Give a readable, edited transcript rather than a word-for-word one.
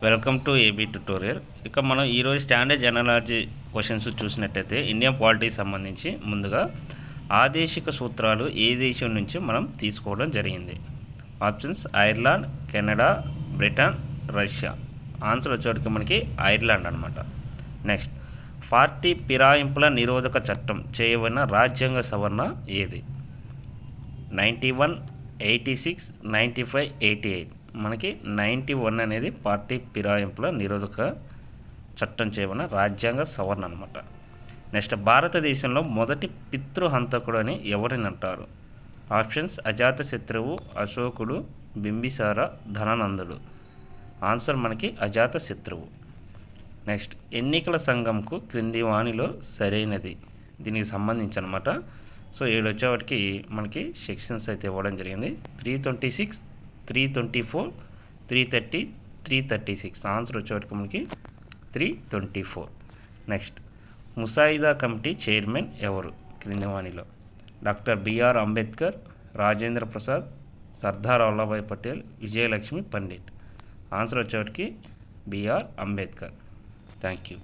Welcome to AB tutorial. ఇక మనం ఈరోజు స్టాండర్డ్ జనరాలజీ క్వశ్చన్స్ చూసినట్టయితే ఇండియన్ పాలిటీకి సంబంధించి ముందుగా ఆదేశిక సూత్రాలు ఏ దేశం నుంచి మనం తీసుకోవడం జరిగింది. Options Ireland, Canada, Britain, Russia. Answer వచ్చేటికి మనకి ఐర్లాండ్ అనమాట. నెక్స్ట్, పార్టీ ఫిరాయింపుల నిరోధక చట్టం చేయబడిన రాజ్యాంగ సవరణ ఏది? 91, 86, 95, 88. మనకి 91 అనేది పార్టీ ఫిరాయింపుల నిరోధక చట్టం చేయబడిన రాజ్యాంగ సవరణ అనమాట. నెక్స్ట్, భారతదేశంలో మొదటి పితృహంతకుడు అని ఎవరిని అంటారు? ఆప్షన్స్ అజాతశత్రువు, అశోకుడు, బింబిసార, ధననందుడు. ఆన్సర్ మనకి అజాతశత్రువు. నెక్స్ట్, ఎన్నికల సంఘంకు క్రింది వాణిలో సరైనది? దీనికి సంబంధించి అనమాట. సో 7 వచ్చేవాటికి మనకి సెక్షన్స్ అయితే ఇవ్వడం జరిగింది. 326, 324, 330, 336. ఆన్సర్ వచ్చేవాటికి మనకి 324. నెక్స్ట్, ముసాయిదా కమిటీ చైర్మన్ ఎవరు క్రింది వాణిలో? Doctor B R Ambedkar, Rajendra Prasad, Sardar Vallabhbhai Patel, Vijayalakshmi Pandit. Answer వచ్చేవాటికి బిఆర్ అంబేద్కర్. Thank you.